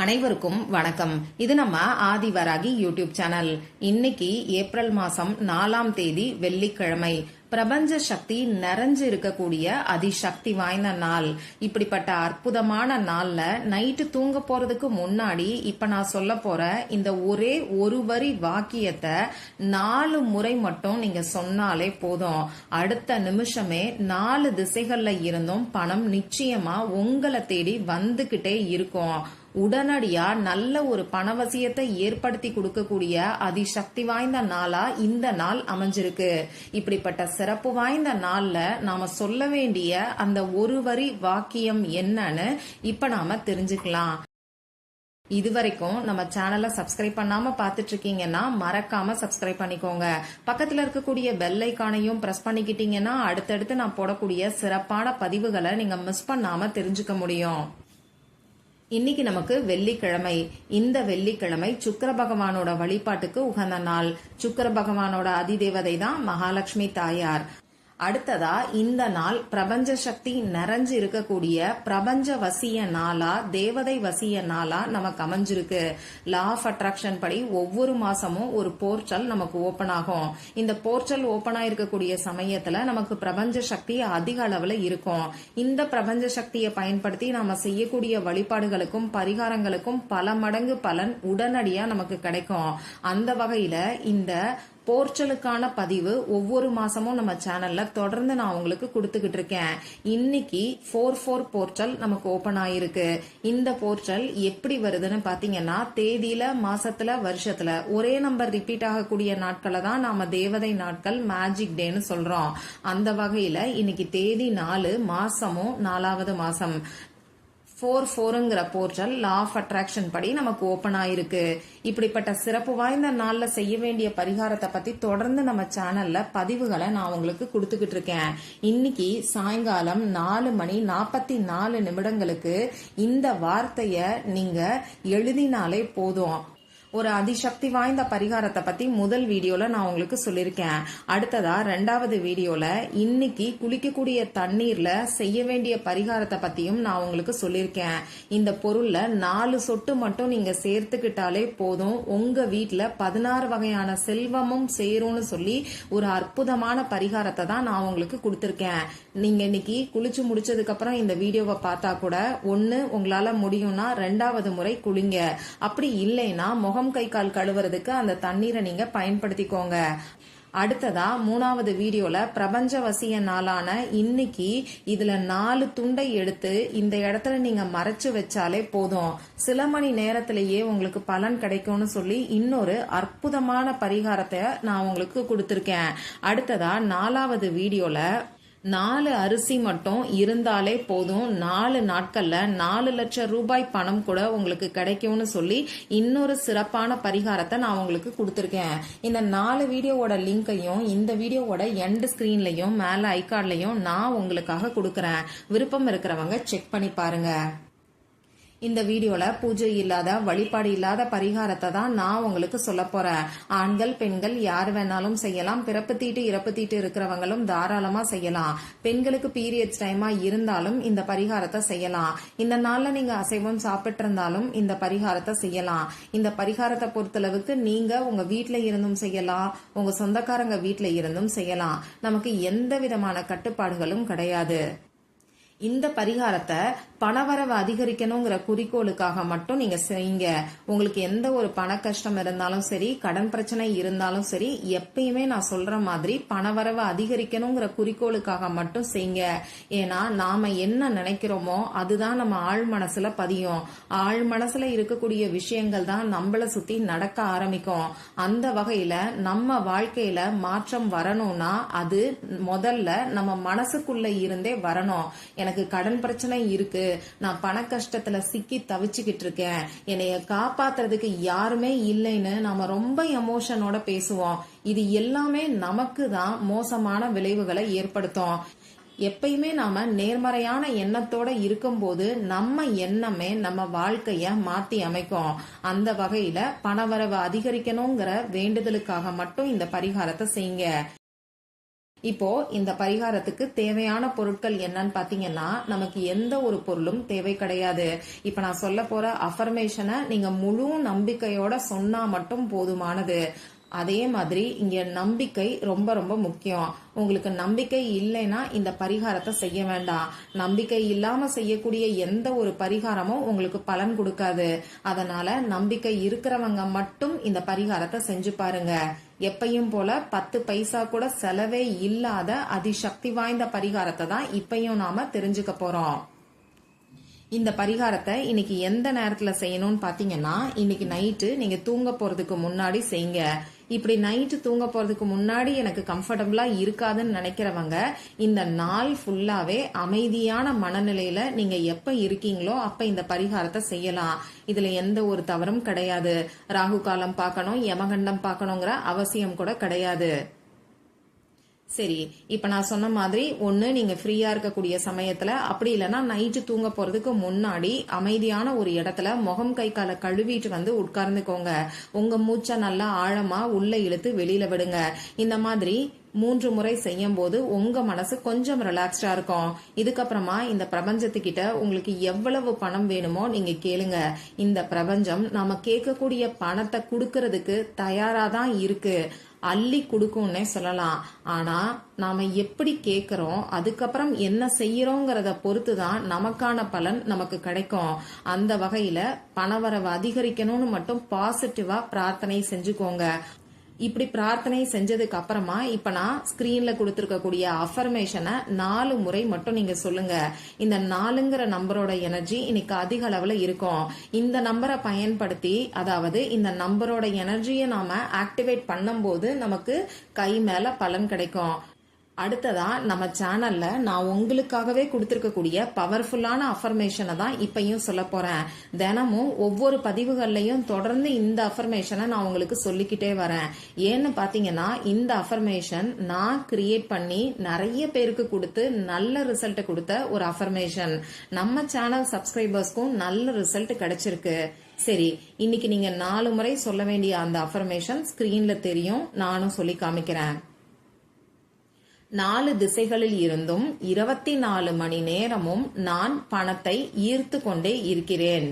அனைவருக்கும் வணக்கம். இது நம்ம ஆதிவராகி யூடியூப் சேனல். இன்னைக்கு ஏப்ரல் மாசம் 4ஆம் தேதி வெள்ளிக்கிழமை. பிரபஞ்ச சக்தி நிறைஞ்சு இருக்கக்கூடிய அதிசக்தி வாய்ந்த நாள். இப்படிப்பட்ட அற்புதமான நாள்ல நைட்டு தூங்க போறதுக்கு முன்னாடி இப்ப நான் சொல்ல போற இந்த ஒரே ஒரு வரி வாக்கியத்தை 4 முறை மட்டும் நீங்க சொன்னாலே போதும். அடுத்த நிமிஷமே 4 திசைகள்ல இருந்தும் பணம் நிச்சயமா உங்களை தேடி வந்துகிட்டே இருக்கும். உடனடியா நல்ல ஒரு பணவசியத்தை ஏற்படுத்தி கொடுக்கக்கூடிய அதிசக்தி வாய்ந்த நாளா இந்த நாள் அமைஞ்சிருக்கு. இப்படிப்பட்ட சிறப்பு வாய்ந்த நாள்ல நாம சொல்ல வேண்டிய அந்த ஒரு வரி வாக்கியம் என்னன்னு இப்ப நாம தெரிஞ்சுக்கலாம். இதுவரைக்கும் நம்ம சேனலை சப்ஸ்கிரைப் பண்ணாம பாத்துட்டு இருக்கீங்கன்னா மறக்காம சப்ஸ்கிரைப் பண்ணிக்கோங்க. பக்கத்துல இருக்கக்கூடிய பெல் ஐகானையும் பிரஸ் பண்ணிக்கிட்டீங்கன்னா அடுத்தடுத்து நான் போடக்கூடிய சிறப்பான பதிவுகளை நீங்க மிஸ் பண்ணாம தெரிஞ்சுக்க முடியும். இன்னைக்கு நமக்கு வெள்ளிக்கிழமை. இந்த வெள்ளிக்கிழமை சுக்கிர பகவானோட வழிபாட்டுக்கு உகந்த நாள். சுக்கிர பகவானோட அதிதேவதை தான் மகாலட்சுமி தாயார். அடுத்ததா இந்த நாள் பிரபஞ்ச சக்தி நிறைஞ்சு இருக்கக்கூடிய பிரபஞ்ச வசிய நாளா, தேவதை வசிய நாளா நமக்கு அமைஞ்சிருக்கு. லா ஆஃப் அட்ராக்ஷன் படி ஒவ்வொரு மாசமும் ஒரு போர்ட்டல் நமக்கு ஓபன் ஆகும். இந்த போர்ட்டல் ஓபன் ஆயிருக்கக்கூடிய சமயத்துல நமக்கு பிரபஞ்ச சக்தி அதிக அளவுல இருக்கும். இந்த பிரபஞ்ச சக்தியை பயன்படுத்தி நாம செய்யக்கூடிய வழிபாடுகளுக்கும் பரிகாரங்களுக்கும் பல மடங்கு பலன் உடனடியா நமக்கு கிடைக்கும். அந்த வகையில இந்த போர்ட்டலுக்கான பதிவு ஒவ்வொரு மாசமும் நம்ம சேனல்ல தொடர்ந்து நான் உங்களுக்கு கொடுத்துக்கிட்டு இருக்கேன். இன்னைக்கு 4/4 போர்ட்டல் நமக்கு ஓபன் ஆயிருக்கு. இந்த போர்ட்டல் எப்படி வருதுன்னு பாத்தீங்கன்னா, தேதியில, மாசத்துல, வருஷத்துல ஒரே நம்பர் ரிப்பீட் ஆகக்கூடிய நாட்களை தான் நாம தேவதை நாட்கள், மேஜிக் டேன்னு சொல்றோம். அந்த வகையில இன்னைக்கு தேதி 4, மாசமும் 4வது மாசம். 4/4ங்கிற போர்ட்டல் லா ஆஃப் அட்ராக்ஷன் படி நமக்கு ஓபன் ஆயிருக்கு. இப்படிப்பட்ட சிறப்பு வாய்ந்த நாள்ல செய்ய வேண்டிய பரிகாரத்தை பத்தி தொடர்ந்து நம்ம சேனல்ல பதிவுகளை நான் உங்களுக்கு கொடுத்துக்கிட்டு இருக்கேன். இன்னைக்கு சாயங்காலம் 4:44 இந்த வார்த்தைய நீங்க எழுதினாலே போதும். ஒரு அதிசக்தி வாய்ந்த பரிகாரத்தை பத்தி முதல் வீடியோல நான் உங்களுக்கு சொல்லிருக்கேன். அடுத்ததா 2வது வீடியோல இன்னைக்கு குளிக்கக்கூடிய தண்ணீர்ல செய்ய வேண்டிய பரிகாரத்தை பத்தியும் நான் உங்களுக்கு சொல்லிருக்கேன். இந்த பொருள்ல 4 சொட்டு மட்டும் நீங்க சேர்த்துக்கிட்டாலே போதும், உங்க வீட்டுல 16 வகையான செல்வமும் சேரும்னு சொல்லி ஒரு அற்புதமான பரிகாரத்தை தான் நான் உங்களுக்கு கொடுத்திருக்கேன். நீங்க இன்னைக்கு குளிச்சு முடிச்சதுக்கு அப்புறம் இந்த வீடியோவை பார்த்தா கூட ஒண்ணு உங்களால முடியும்னா 2வது முறை குளிங்க. அப்படி இல்லைன்னா முகம் கை கால் கழுவுறதுக்கு அந்த தண்ணீரை நீங்க பயன்படுத்திக்கோங்க. அடுத்ததா 3வது வீடியோல பிரபஞ்ச வசிய நாளான இன்னைக்கு இதுல 4 துண்டை எடுத்து இந்த இடத்துல நீங்க மறைச்சு வச்சாலே போதும், சில மணி நேரத்திலேயே உங்களுக்கு பலன் கிடைக்கும்னு சொல்லி இன்னொரு அற்புதமான பரிகாரத்தை நான் உங்களுக்கு கொடுத்திருக்கேன். அடுத்ததா 4வது வீடியோல 4 அரிசி மட்டும் இருந்தாலே போதும், 4 நாட்கள்ல 4 லட்சம் ரூபாய் பணம் கூட உங்களுக்கு கிடைக்கும்னு சொல்லி இன்னொரு சிறப்பான பரிகாரத்தை நான் உங்களுக்கு கொடுத்திருக்கேன். இந்த 4 வீடியோவோட லிங்கையும் இந்த வீடியோவோட எண்ட் ஸ்கிரீன்லயும் மேல ஐகார்ட்லயும் நான் உங்களுக்காக கொடுக்கறேன். விருப்பம் இருக்கிறவங்க செக் பண்ணி பாருங்க. இந்த வீடியோல பூஜை இல்லாத, வழிபாடு இல்லாத பரிகாரத்தை தான் நான் உங்களுக்கு சொல்ல போறேன். ஆண்கள் பெண்கள் யார் வேணாலும் செய்யலாம். பிறப்பு தீட்டு இறப்பு தீட்டு இருக்கிறவங்களும் தாராளமா செய்யலாம். பெண்களுக்கு பீரியட்ஸ் டைமா இருந்தாலும் இந்த பரிகாரத்தை செய்யலாம். இந்த நாள்ல நீங்க அசைவம் சாப்பிட்டு இருந்தாலும் இந்த பரிகாரத்தை செய்யலாம். இந்த பரிகாரத்தை பொறுத்தளவுக்கு நீங்க உங்க வீட்டுல இருந்தும் செய்யலாம், உங்க சொந்தக்காரங்க வீட்டுல இருந்தும் செய்யலாம். நமக்கு எந்த விதமான கட்டுப்பாடுகளும் கிடையாது. இந்த பரிகாரத்தை பணவரவு அதிகரிக்கணுங்கிற குறிக்கோளுக்காக மட்டும் நீங்க செய்யுங்க. உங்களுக்கு எந்த ஒரு பண கஷ்டம் இருந்தாலும் சரி, கடன் பிரச்சனை இருந்தாலும் சரி, எப்பயுமே நான் சொல்ற மாதிரி பணவரவு அதிகரிக்கணுங்கிற குறிக்கோளுக்காக மட்டும் செய்யுங்க. ஏன்னா நாம என்ன நினைக்கிறோமோ அதுதான் நம்ம ஆழ் மனசுல பதியும். ஆழ் மனசுல இருக்கக்கூடிய விஷயங்கள் தான் நம்மள சுத்தி நடக்க ஆரம்பிக்கும். அந்த வகையில நம்ம வாழ்க்கையில மாற்றம் வரணும்னா அது முதல்ல நம்ம மனசுக்குள்ள இருந்தே வரணும். எனக்கு கடன் பிரச்சனை இருக்கு, நான் பண கஷ்டத்துல சிக்கி தவிச்சுக்கிட்டு இருக்கேன், என்னைய காப்பாத்துறதுக்கு யாருமே இல்லைன்னு நாம ரொம்ப எமோஷனோட பேசுவோம். இது எல்லாமே நமக்கு தான் மோசமான விளைவுகளை ஏற்படுத்தும். எப்பயுமே நாம நேர்மறையான எண்ணத்தோட இருக்கும்போது நம்ம எண்ணமே நம்ம வாழ்க்கைய மாத்தி அமைக்கும். அந்த வகையில பணவரவு அதிகரிக்கணுங்கிற வேண்டுதலுக்காக மட்டும் இந்த பரிகாரத்தை செய்யுங்க. இப்போ இந்த பரிகாரத்துக்கு தேவையான பொருட்கள் என்னன்னு பாத்தீங்கன்னா நமக்கு எந்த ஒரு பொருளும் தேவை கிடையாது. இப்ப நான் சொல்ல போற அஃபர்மேஷனை நீங்க முழு நம்பிக்கையோட சொன்னா மட்டும் போதுமானது. அதே மாதிரி இங்க நம்பிக்கை ரொம்ப ரொம்ப முக்கியம். உங்களுக்கு நம்பிக்கை இல்லைன்னா இந்த பரிகாரத்தை செய்ய வேண்டாம். நம்பிக்கை இல்லாம செய்யக்கூடிய எந்த ஒரு பரிகாரமும் உங்களுக்கு பலன் கொடுக்காது. அதனால நம்பிக்கை இருக்கிறவங்க மட்டும் இந்த பரிகாரத்தை செஞ்சு பாருங்க. எப்பையும் போல 10 பைசா கூட செலவே இல்லாத அதிசக்தி வாய்ந்த பரிகாரத்தை தான் இப்பயும் நாம தெரிஞ்சுக்க போறோம். இந்த பரிகாரத்தை இன்னைக்கு எந்த நேரத்துல செய்யணும்னு பாத்தீங்கன்னா இன்னைக்கு நைட்டு நீங்க தூங்க போறதுக்கு முன்னாடி செய்யுங்க. இப்படி நைட்டு தூங்க போறதுக்கு முன்னாடி எனக்கு கம்ஃபர்டபுளா இருக்காதுன்னு நினைக்கிறவங்க இந்த நாள் ஃபுல்லாவே அமைதியான மனநிலையில நீங்க எப்ப இருக்கீங்களோ அப்ப இந்த பரிகாரத்தை செய்யலாம். இதுல எந்த ஒரு தவறும் கிடையாது. ராகு காலம் பார்க்கணும், யமகண்டம் பார்க்கணுங்கிற அவசியம் கூட கிடையாது. சரி, இப்ப நான் சொன்ன மாதிரி ஒண்ணு நீங்க ஃப்ரீயா இருக்கக்கூடிய சமயத்துல, அப்படி இல்லைன்னா நைட்டு தூங்க போறதுக்கு முன்னாடி அமைதியான ஒரு இடத்துல முகம் கை காலை கழுவிட்டு வந்து உட்கார்ந்துக்கோங்க. உங்க மூச்சை நல்லா ஆழமா உள்ள இழுத்து வெளியில விடுங்க. இந்த மாதிரி 3 முறை செய்யும் போது உங்க மனசு கொஞ்சம் ரிலாக்ஸ்டா இருக்கும். இதுக்கப்புறமா இந்த பிரபஞ்சத்துக்கிட்ட உங்களுக்கு எவ்வளவு பணம் வேணுமோ நீங்க கேளுங்க. இந்த பிரபஞ்சம் நாம கேட்கக்கூடிய பணத்தை கொடுக்கறதுக்கு தயாரா தான் இருக்கு. அள்ளி கொடுக்கும்னே சொல்லலாம். ஆனா நாம எப்படி கேட்கிறோம், அதுக்கப்புறம் என்ன செய்யறோங்கிறத பொறுத்து தான் நமக்கான பலன் நமக்கு கிடைக்கும். அந்த வகையில பணவரவு அதிகரிக்கணும்னு மட்டும் பாசிட்டிவா பிரார்த்தனை செஞ்சுக்கோங்க. இப்படி பிரார்த்தனை செஞ்சதுக்கு அப்புறமா இப்ப நான் ஸ்கிரீன்ல கொடுத்திருக்கக்கூடிய அஃபர்மேஷனை 4 முறை மட்டும் நீங்க சொல்லுங்க. இந்த 4ங்கிற நம்பரோட எனர்ஜி இன்னைக்கு அதிக அளவுல இருக்கும். இந்த நம்பரை பயன்படுத்தி, அதாவது இந்த நம்பரோட எனர்ஜியை நாம ஆக்டிவேட் பண்ணும்போது நமக்கு கை மேல பலன் கிடைக்கும். அடுத்ததா நம்ம சேனல்ல நான் உங்களுக்காகவே கொடுத்திருக்கக்கூடிய பவர்ஃபுல்லான அஃபர்மேஷனை தான் இப்பயும் சொல்ல போறேன். தினமும் ஒவ்வொரு பதிவுகள்லயும் தொடர்ந்து இந்த அஃபர்மேஷனை நான் உங்களுக்கு சொல்லிக்கிட்டே வரேன். ஏன்னு பாத்தீங்கன்னா இந்த அஃபர்மேஷன் நான் கிரியேட் பண்ணி நிறைய பேருக்கு கொடுத்து நல்ல ரிசல்ட் கொடுத்த ஒரு அஃபர்மேஷன். நம்ம சேனல் சப்ஸ்கிரைபர்ஸ்க்கும் நல்ல ரிசல்ட் கிடைச்சிருக்கு. சரி, இன்னைக்கு நீங்க 4 முறை சொல்ல வேண்டிய அந்த அஃபர்மேஷன் ஸ்கிரீன்ல தெரியும், நானும் சொல்லி காமிக்கிறேன். 4 திசைகளில் இருந்தும் 24 மணி நேரமும் நான் பணத்தை ஈர்த்து கொண்டே இருக்கிறேன்.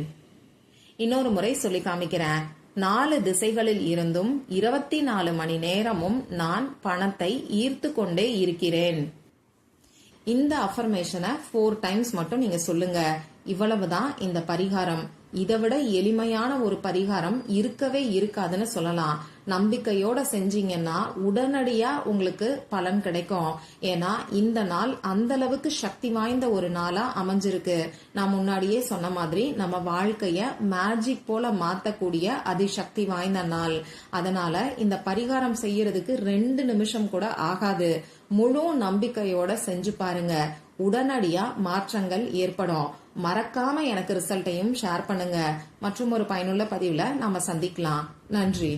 இன்னொரு முறை சொல்லி காமிக்கிறேன். 4 திசைகளில் இருந்தும் 24 மணி நேரமும் நான் பணத்தை ஈர்த்து கொண்டே இருக்கிறேன். இந்த அஃபர்மேஷனை 4 டைம்ஸ் மட்டும் நீங்க சொல்லுங்க. இவ்வளவுதான் இந்த பரிகாரம். இதை விட எளிமையான ஒரு பரிகாரம் இருக்கவே இருக்காதுன்னு சொல்லலாம். நம்பிக்கையோட செஞ்சீங்கன்னா உடனடியா உங்களுக்கு பலன் கிடைக்கும். ஏன்னா இந்த நாள் அந்த அளவுக்கு சக்தி வாய்ந்த ஒரு நாளா அமைஞ்சிருக்கு. நான் முன்னாடியே சொன்ன மாதிரி நம்ம வாழ்க்கைய மேஜிக் போல மாத்தக்கூடிய அதிசக்தி வாய்ந்த நாள். அதனால இந்த பரிகாரம் செய்யறதுக்கு 2 நிமிஷம் கூட ஆகாது. முழு நம்பிக்கையோட செஞ்சு பாருங்க. உடனடியா மாற்றங்கள் ஏற்படும். மறக்காம எனக்கு ரிசல்ட்டையும் ஷேர் பண்ணுங்க. மற்றும் ஒரு பயனுள்ள பதிவுல நாம சந்திக்கலாம். நன்றி.